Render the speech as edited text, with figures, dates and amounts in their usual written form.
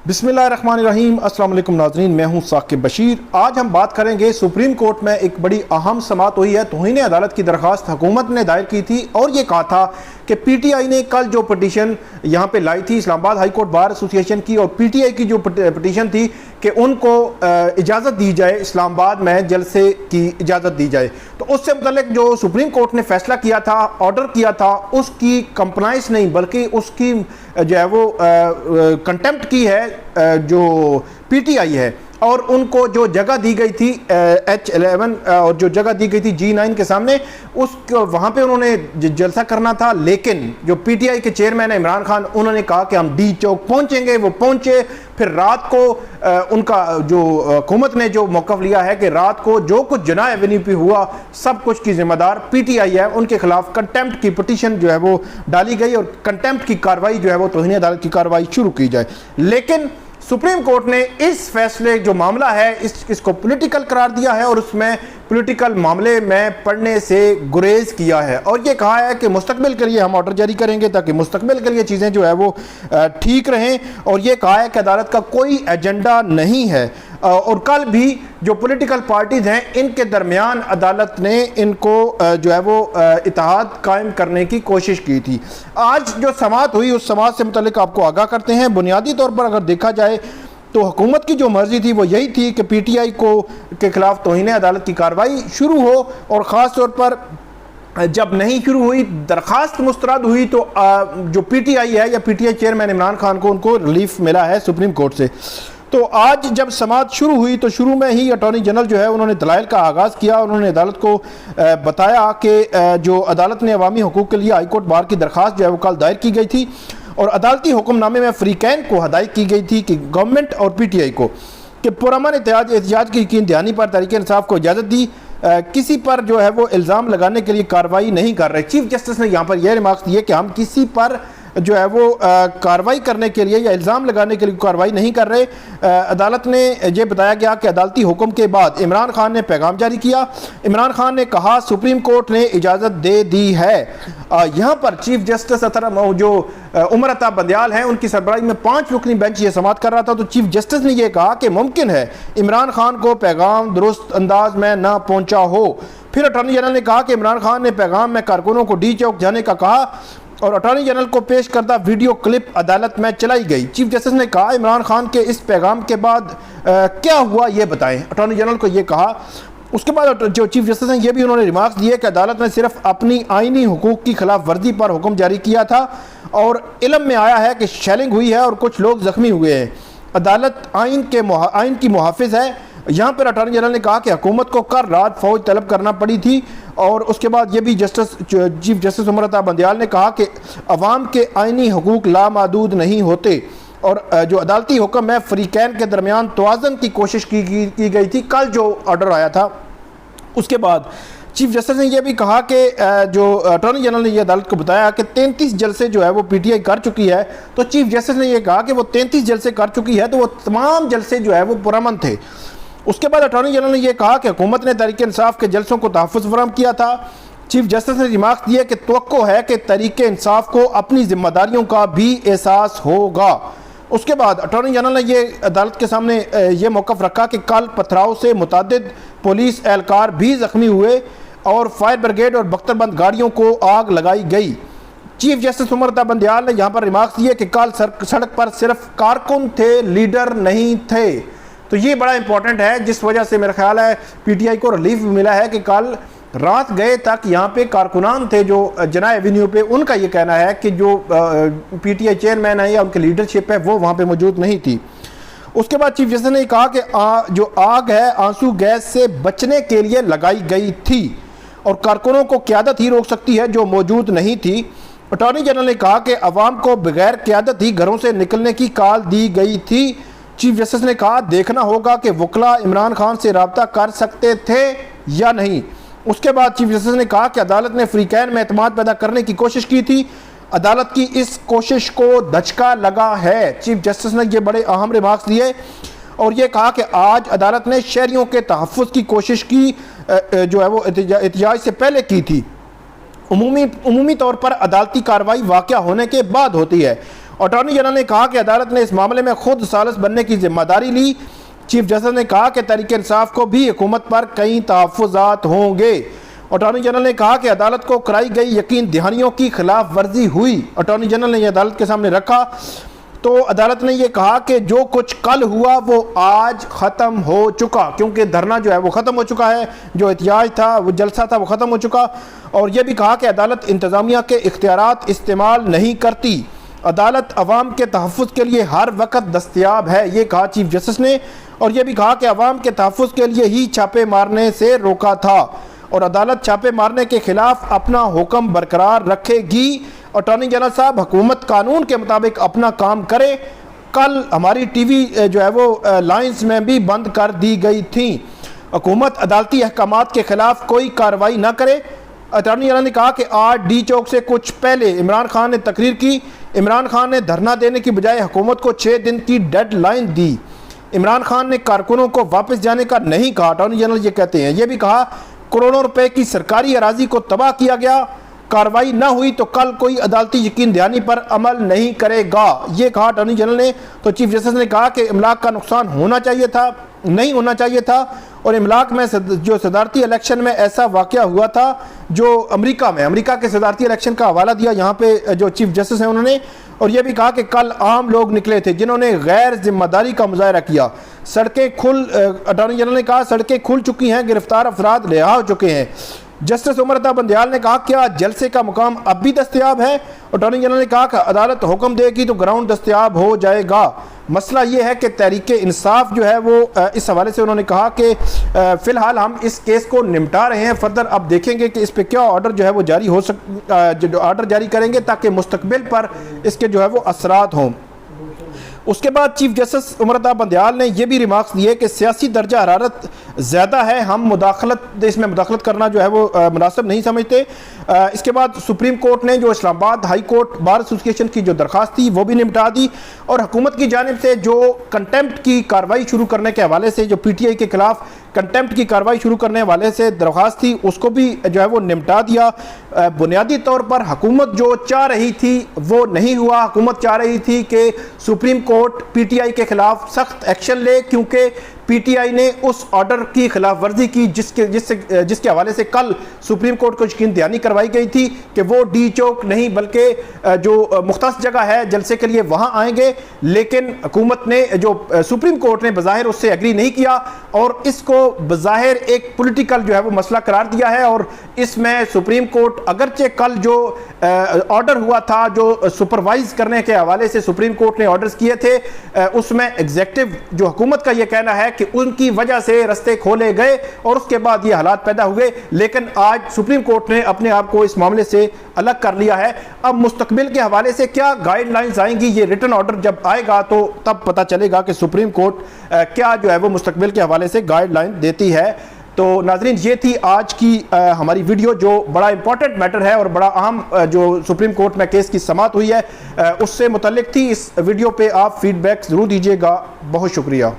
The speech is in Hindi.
बिस्मिल्लाहिर्रहमानिर्रहीम। अस्सलाम वालेकुम नाज़रीन, मैं हूं साकिब बशीर। आज हम बात करेंगे सुप्रीम कोर्ट में एक बड़ी अहम समाअत हुई है। तौहीन अदालत की दरख्वास्त हुकूमत ने दायर की थी और ये कहा था कि पीटीआई ने कल जो पटिशन यहाँ पे लाई थी Islamabad high court bar association की, और पीटीआई की जो पटिशन थी कि उनको इजाज़त दी जाए, इस्लामाबाद में जलसे की इजाज़त दी जाए, तो उससे मुतल्लिक जो सुप्रीम कोर्ट ने फैसला किया था, ऑर्डर किया था, उसकी कंप्लाइंस नहीं बल्कि उसकी जो है वो कंटेम्प्ट की है जो पीटीआई है। और उनको जो जगह दी गई थी H11 और जो जगह दी गई थी G9 के सामने, उसको वहाँ पे उन्होंने जलसा करना था। लेकिन जो पीटीआई के चेयरमैन है इमरान खान, उन्होंने कहा कि हम डी चौक पहुँचेंगे। वो पहुँचे, फिर रात को उनका जो हुकूमत ने जो मौक़िफ़ लिया है कि रात को जो कुछ जना एवेन्यू पे हुआ सब कुछ की जिम्मेदार पीटीआई है, उनके खिलाफ कंटेम्प्ट की पटिशन जो है वो डाली गई और कंटेम्प्ट की कार्रवाई जो है वो तौहीन अदालत की कार्रवाई शुरू की जाए। लेकिन सुप्रीम कोर्ट ने इस फैसले जो मामला है इसको पॉलिटिकल करार दिया है और उसमें पॉलिटिकल मामले में पढ़ने से गुरेज किया है और ये कहा है कि मुस्तकबिल के लिए हम ऑर्डर जारी करेंगे ताकि मुस्तकबिल के लिए चीज़ें जो है वो ठीक रहें। और ये कहा है कि अदालत का कोई एजेंडा नहीं है और कल भी जो पॉलिटिकल पार्टीज़ हैं इनके दरमियान अदालत ने इनको जो है वो इत्तेहाद कायम करने की कोशिश की थी। आज जो समाअत हुई उस समाअत से मुतल्लिक आपको आगाह करते हैं। बुनियादी तौर पर अगर देखा जाए तो हुकूमत की जो मर्जी थी वो यही थी कि पीटीआई को के खिलाफ तौहीन अदालत की कार्रवाई शुरू हो, और ख़ास तौर पर जब नहीं शुरू हुई, दरख्वास्त मुस्तरद हुई, तो जो पीटीआई है या पीटीआई चेयरमैन इमरान खान को उनको रिलीफ मिला है सुप्रीम कोर्ट से। तो आज जब समाअत शुरू हुई तो शुरू में ही अटॉर्नी जनरल जो है उन्होंने दलाइल का आगाज़ किया। उन्होंने अदालत को बताया कि जो अदालत ने अवामी हकूक़ के लिए हाई कोर्ट बार की दरख्वास्त जो है वो कल दायर की गई थी और अदालती हुक्मनामे में फ्रीकैन को हदायत की गई थी कि गवर्नमेंट और पीटीआई को कि पुरअमन एहतिजाज की यकीन दहानी पर तहरीक इंसाफ को इजाज़त दी, किसी पर जो है वो इल्ज़ाम लगाने के लिए कार्रवाई नहीं कर रहे। चीफ जस्टिस ने यहाँ पर यह रिमार्क्स दिए कि हम किसी पर जो है वो कार्रवाई करने के लिए या इल्ज़ाम लगाने के लिए कार्रवाई नहीं कर रहे। अदालत ने यह बताया गया कि अदालती हुक्म के बाद इमरान खान ने पैगाम जारी किया। इमरान खान ने कहा सुप्रीम कोर्ट ने इजाज़त दे दी है। यहाँ पर चीफ जस्टिस जो उमर अता बंदयाल हैं उनकी सरबराही में 5 रुकनी बेंच ये समाअत कर रहा था, तो चीफ जस्टिस ने यह कहा कि मुमकिन है इमरान खान को पैगाम दुरुस्त अंदाज में ना पहुँचा हो। फिर अटॉर्नी जनरल ने कहा कि इमरान खान ने पैगाम में कारकुनों को डी चौक जाने का कहा और अटॉर्नी जनरल को पेश करदा वीडियो क्लिप अदालत में चलाई गई। चीफ जस्टिस ने कहा इमरान खान के इस पैगाम के बाद क्या हुआ ये बताएं। अटॉर्नी जनरल को ये कहा। उसके बाद जो चीफ जस्टिस हैं ये भी उन्होंने रिमार्क्स दिए कि अदालत ने सिर्फ अपनी आइनी हुकूक की खिलाफ वर्जी पर हुक्म जारी किया था और इल्म में आया है कि शेलिंग हुई है और कुछ लोग जख्मी हुए हैं। अदालत आइन की मुहाफिज है। यहाँ पर अटॉर्नी जनरल ने कहा कि हुकूमत को कल रात फौज तलब करना पड़ी थी। और उसके बाद ये भी चीफ जस्टिस उमर अता बंदयाल ने कहा कि अवाम के आइनी हुकूक लामहदूद नहीं होते और जो अदालती हुक्म है फ्रीकैन के दरमियान तवाज़न की कोशिश की गई थी। कल जो ऑर्डर आया था उसके बाद चीफ जस्टिस ने यह भी कहा कि जो अटॉर्नी जनरल ने यह अदालत को बताया कि 33 जलसे जो है वो पीटीआई कर चुकी है, तो चीफ जस्टिस ने यह कहा कि वो 33 जलसे कर चुकी है तो वो तमाम जलसे जो है वो पुरअमन थे। उसके बाद अटॉर्नी जनरल ने यह कहा कि हुकूमत ने तहरीक इंसाफ के जलसों को तहफ़्फ़ुज़ फराहम किया था। चीफ जस्टिस ने रिमार्क दिया कि तवक्को है कि तहरीक इंसाफ को अपनी जिम्मेदारियों का भी एहसास होगा। उसके बाद अटॉर्नी जनरल ने यह अदालत के सामने ये मौक़िफ़ रखा कि कल पथराव से मुतअद्दिद पुलिस एहलकार भी ज़ख्मी हुए और फायर ब्रिगेड और बख्तरबंद गाड़ियों को आग लगाई गई। चीफ जस्टिस उमर अता बंदयाल ने यहाँ पर रिमार्क्स दिए कि कल सड़क पर सिर्फ कारकुन थे, लीडर नहीं थे। तो ये बड़ा इंपॉर्टेंट है, जिस वजह से मेरा ख्याल है पीटीआई को रिलीफ मिला है कि कल रात गए तक यहाँ पे कारकुनान थे जो जना एवेन्यू पे, उनका ये कहना है कि जो पीटीआई चेयरमैन है या उनकी लीडरशिप है वो वहाँ पे मौजूद नहीं थी। उसके बाद चीफ जस्टिस ने कहा कि जो आग है आंसू गैस से बचने के लिए लगाई गई थी और कारकुनों को क़यादत ही रोक सकती है जो मौजूद नहीं थी। अटॉर्नी जनरल ने कहा कि अवाम को बगैर क़यादत ही घरों से निकलने की कॉल दी गई थी। चीफ जस्टिस ने कहा देखना होगा कि वकला इमरान खान से रब्ता कर सकते थे या नहीं। उसके बाद चीफ जस्टिस ने कहा कि अदालत ने फ्रीकैन में एतमाद पैदा करने की कोशिश की थी, अदालत की इस कोशिश को धचका लगा है। चीफ जस्टिस ने ये बड़े अहम रिमार्क्स दिए और ये कहा कि आज अदालत ने शहरियों के तहफ़्फ़ुज़ की कोशिश की जो है वो एहतिजाज से पहले की थी। उमूमी तौर पर अदालती कार्रवाई वाक़या होने के बाद होती है अटॉर्नी जनरल ने कहा कि अदालत ने इस मामले में खुद सालिस बनने की जिम्मेदारी ली। चीफ जस्टिस ने कहा कि तहरीक इंसाफ को भी हुकूमत पर कई तहफ़्फ़ुज़ात होंगे। अटॉर्नी जनरल ने कहा कि अदालत को कराई गई यकीन दहानियों की खिलाफ वर्जी हुई। अटॉर्नी जनरल ने यह अदालत के सामने रखा तो अदालत ने यह कहा कि जो कुछ कल हुआ वो आज ख़त्म हो चुका, क्योंकि धरना जो है वो ख़त्म हो चुका है, जो एहतिजाज था वो जलसा था वो ख़त्म हो चुका। और यह भी कहा कि अदालत इंतज़ामिया के इख्तियारात इस्तेमाल नहीं करती, अदालत अवाम के तहफ़्फ़ुज़ के लिए हर वक्त दस्तयाब है, ये कहा चीफ जस्टिस ने। और यह भी कहा कि अवाम के तहफ़्फ़ुज़ के लिए ही छापे मारने से रोका था और अदालत छापे मारने के खिलाफ अपना हुक्म बरकरार रखेगी। अटॉर्नी जनरल साहब, हुकूमत कानून के मुताबिक अपना काम करे। कल हमारी टीवी जो है वो लाइन्स में भी बंद कर दी गई थी। हुकूमत अदालती अहकामात के खिलाफ कोई कार्रवाई न करे। अटॉर्नी जनरल ने कहा कि आज डी चौक से कुछ पहले इमरान खान ने तकरीर की। इमरान खान ने धरना देने की बजाय हुकूमत को 6 दिन की डेडलाइन दी। इमरान खान ने कारकुनों को वापस जाने का नहीं कहा। अटॉर्नी जनरल ये कहते हैं, ये भी कहा करोड़ों रुपए की सरकारी अराजी को तबाह किया गया, कार्रवाई ना हुई तो कल कोई अदालती यकीन दहानी पर अमल नहीं करेगा, ये कहा अटॉर्नी जनरल ने। तो चीफ जस्टिस ने कहा कि इमलाक का नुकसान होना चाहिए था, नहीं होना चाहिए था। और इमलाक में जो सदारती इलेक्शन में ऐसा वाक़या हुआ था जो अमेरिका के सदारती इलेक्शन का हवाला दिया यहाँ पे जो चीफ जस्टिस हैं उन्होंने। और यह भी कहा कि कल आम लोग निकले थे जिन्होंने गैर जिम्मेदारी का मुजाहरा किया। अटॉर्नी जनरल ने कहा सड़कें खुल चुकी हैं, गिरफ्तार अफराद रिहा हो चुके हैं। जस्टिस उमर अता बंदियाल ने कहा क्या जलसे का मुकाम अब भी दस्तयाब है। अटॉर्नी जनरल ने कहा कि अदालत हुक्म देगी तो ग्राउंड दस्तयाब हो जाएगा। मसला ये है कि तहरीक इंसाफ जो है वो इस हवाले से उन्होंने कहा कि फ़िलहाल हम इस केस को निपटा रहे हैं, फर्दर अब देखेंगे कि इस पर क्या ऑर्डर जो है वो जारी हो ऑर्डर जारी करेंगे ताकि मुस्तकबिल पर इसके जो है वो असरात हों। उसके बाद चीफ जस्टिस उमर अता बंदियाल ने यह भी रिमार्क्स दिए कि सियासी दर्जा हरारत ज़्यादा है, हम इसमें मुदाखलत करना जो है वो मुनासिब नहीं समझते। इसके बाद सुप्रीम कोर्ट ने जो Islamabad high court bar association की जो दरख्वास्त थी वो भी निपटा दी और हुकूमत की जानिब से जो कंटेम्प्ट की कार्रवाई शुरू करने के हवाले से, जो PTI के खिलाफ कंटेम्प्ट की कार्रवाई शुरू करने वाले से दरख्वास्त थी उसको भी जो है वो निपटा दिया। बुनियादी तौर पर हुकूमत जो चाह रही थी वो नहीं हुआ। हुकूमत चाह रही थी कि सुप्रीम कोर्ट PTI के खिलाफ सख्त एक्शन ले, क्योंकि PTI ने उस ऑर्डर की खिलाफ वर्जी की जिसके हवाले से कल सुप्रीम कोर्ट को यकीन दहानी करवाई गई थी कि वो डी चौक नहीं बल्कि जो मुख्तस जगह है जलसे के लिए वहाँ आएंगे। लेकिन हुकूमत ने जो सुप्रीम कोर्ट ने बज़ाहिर उससे एग्री नहीं किया और इसको बज़ाहिर एक पॉलिटिकल जो है वो मसला करार दिया है। और इसमें सुप्रीम कोर्ट अगरचे कल जो ऑर्डर हुआ था जो सुपरवाइज करने के हवाले से सुप्रीम कोर्ट ने ऑर्डर्स किए थे, उसमें एग्जीक्यूटिव जो हुकूमत का ये कहना है कि उनकी वजह से रास्ते खोले गए और उसके बाद ये हालात पैदा हुए। लेकिन आज सुप्रीम कोर्ट ने अपने आप को इस मामले से अलग कर लिया है। अब मुस्तकबिल के हवाले से क्या गाइडलाइंस आएंगी, ये रिटन ऑर्डर जब आएगा तो तब पता चलेगा कि सुप्रीम कोर्ट क्या जो है वो मुस्तकबिल के हवाले से गाइडलाइन देती है। तो नाजरीन, ये थी आज की हमारी वीडियो जो बड़ा इंपॉर्टेंट मैटर है और बड़ा अहम जो सुप्रीम कोर्ट में केस की समाअत हुई है उससे मुतल्लिक थी। इस वीडियो पे आप फीडबैक ज़रूर दीजिएगा। बहुत शुक्रिया।